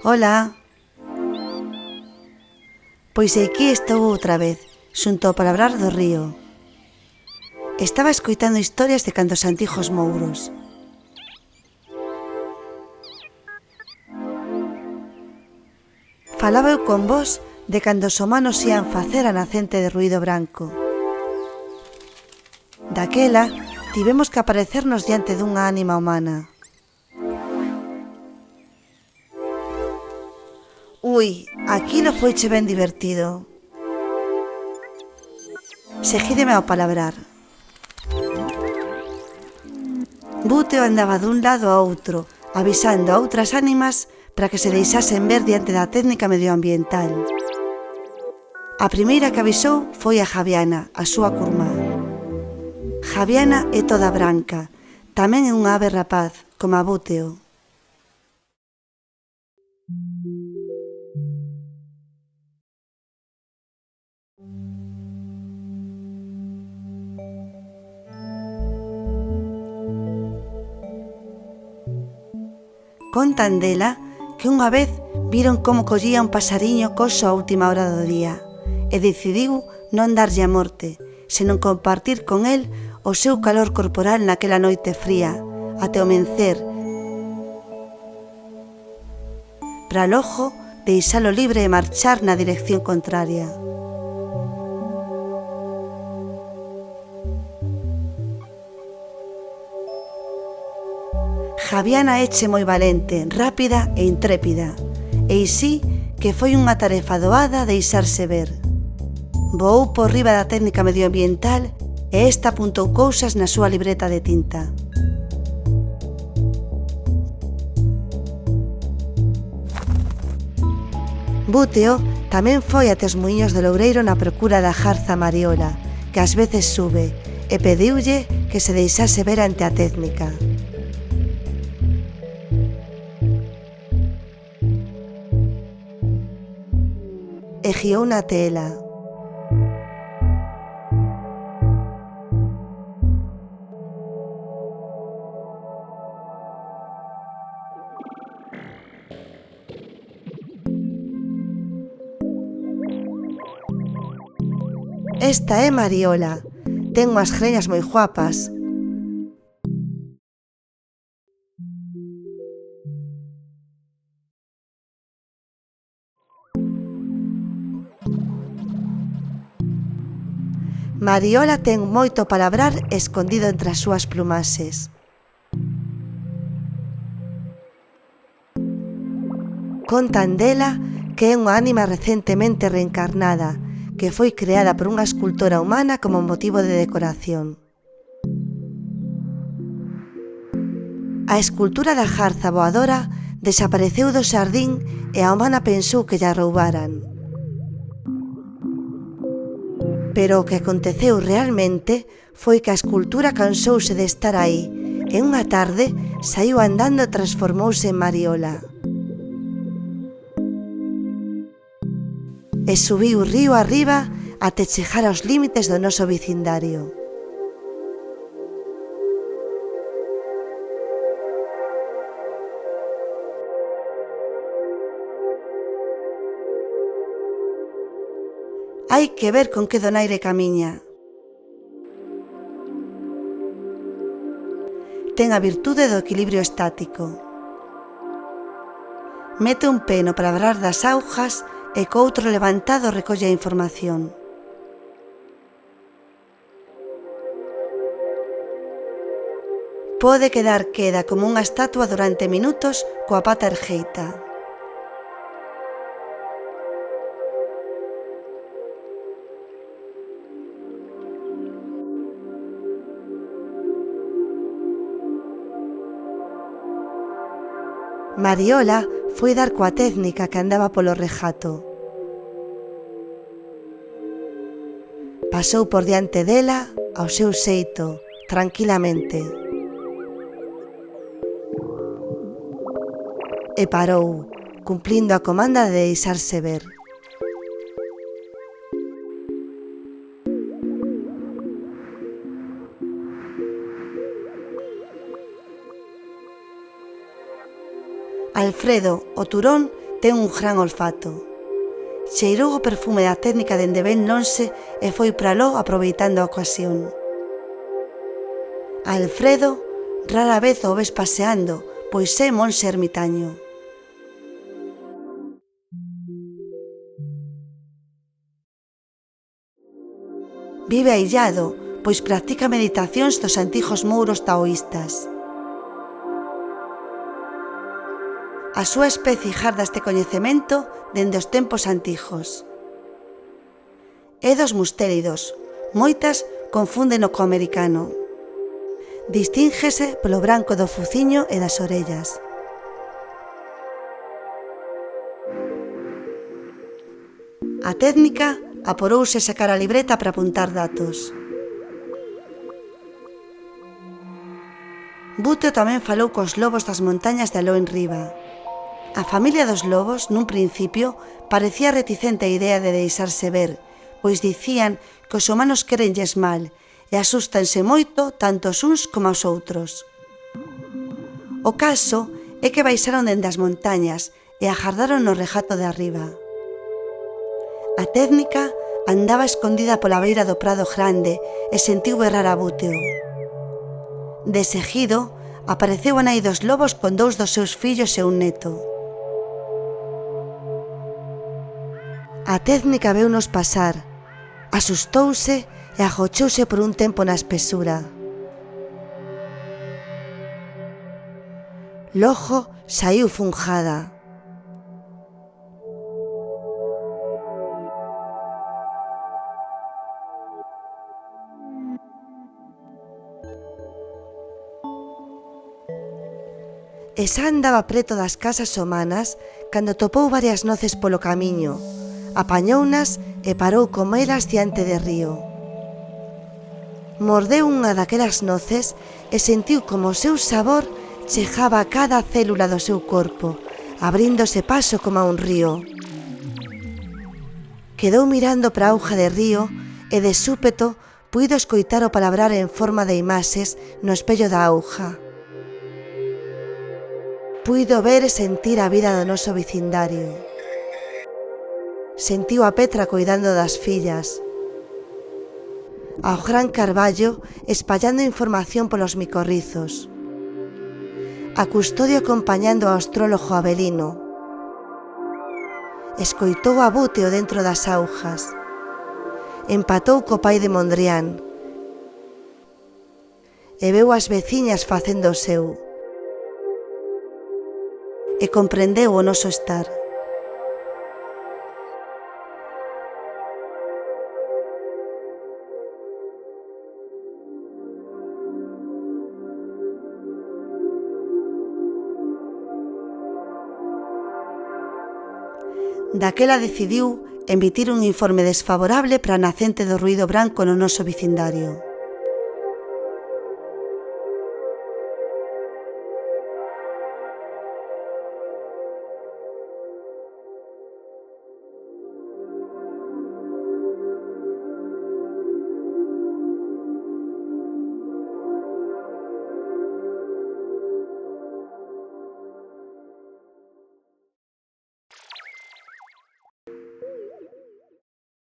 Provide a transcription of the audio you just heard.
Ola. Pois aquí estou outra vez, xunto ao palabrar do río. Estaba escoitando historias de cando os antigos mouros. Falaba eu con vos de cando os humanos ían facer a nacente de ruído branco. Daquela, tivemos que aparecernos diante dunha ánima humana. Ui, aquilo foiche ben divertido. Seguídeme ao palabrar. Búteo andaba dun lado a outro, avisando a outras ánimas para que se deixasen ver diante da técnica medioambiental. A primeira que avisou foi a Javiana, a súa curmá. Javiana é toda branca, tamén é unha ave rapaz, como a Búteo. Contan dela que unha vez viron como collía un pasariño coso a última hora do día e decidiu non darlle a morte, senón compartir con el o seu calor corporal naquela noite fría, até o mencer, para logo deixalo libre e marchar na dirección contraria. Javiana éche moi valente, rápida e intrépida, e isí que foi unha tarefa doada deixarse ver. Voou por riba da técnica medioambiental e esta apuntou cousas na súa libreta de tinta. Búteo tamén foi até os muiños de Loureiro na procura da garza Mariola, que ás veces sube, e pediulle que se deixase ver ante a técnica. E guiou na tela. Esta é Mariola. Ten unhas greñas moi guapas. Mariola ten moito palabrar escondido entre as súas plumaxes. Contan dela que é unha ánima recentemente reencarnada, que foi creada por unha escultora humana como motivo de decoración. A escultura da garza voadora desapareceu do xardín e a humana pensou que lla roubaran. Pero o que aconteceu realmente foi que a escultura cansouse de estar aí e unha tarde saíu andando e transformouse en Mariola. E subiu río arriba até chegar aos límites do noso vecindario. Hai que ver con que donaire camiña. Ten a virtude do equilibrio estático. Mete un pé no palabrar das augas e co outro levantado recolle a información. Pode quedar queda como unha estatua durante minutos coa pata ergueita. Mariola foi dar coa técnica que andaba polo regato. Pasou por diante dela ao seu xeito, tranquilamente. E parou, cumplindo a comanda de deixarse ver. Alfredo, o turón, ten un gran olfato. Cheirou o perfume da técnica dende ben lonxe e foi para aló aproveitando a ocasión. A Alfredo rara vez o ves paseando, pois é monxe ermitaño. Vive aillado, pois practica meditacións dos antigos mouros taoístas. A súa especie garda este coñecemento dende os tempos antigos. É dos mustélidos, moitas confúndeno co americano. Distínguese polo branco do fuciño e das orellas. A técnica aporouse a sacar a libreta para apuntar datos. Buteo tamén falou cos lobos das montañas de aló en riba. A familia dos lobos, nun principio, parecía reticente a idea de deixarse ver, pois dicían que os humanos querenlles mal e asústanse moito tanto os uns como os outros. O caso é que baixaron dende as montañas e agardaron no regato de arriba. A técnica andaba escondida pola beira do prado grande e sentiu berrar a Buteo. De seguido, apareceu a nai dos lobos con 2 dos seus fillos e un neto. A técnica veunos pasar, asustouse e agochouse por un tempo na espesura. Logo saiu fungada. E xa andaba preto das casas humanas cando topou varias noces polo camiño, apañounas e parou con elas diante de río. Mordeu unha daquelas noces e sentiu como o seu sabor chegaba a cada célula do seu corpo, abríndose paso como a un río. Quedou mirando para a auga de río e de súpeto puido escoitar o palabrar en forma de imaxes no espello da auga. Puido ver e sentir a vida do noso vecindario. Sentiu a Petra coidando das fillas, ao gran Carballo espallando información polos micorrizos, a Custodio acompañando ao astrólogo Avelino. Escoitou a Buteo dentro das augas, empatou co pai de Mondrian e veu as veciñas facendo o seu. E comprendeu o noso estar. Daquela decidiu emitir un informe desfavorable para a nacente do ruído branco no noso vecindario.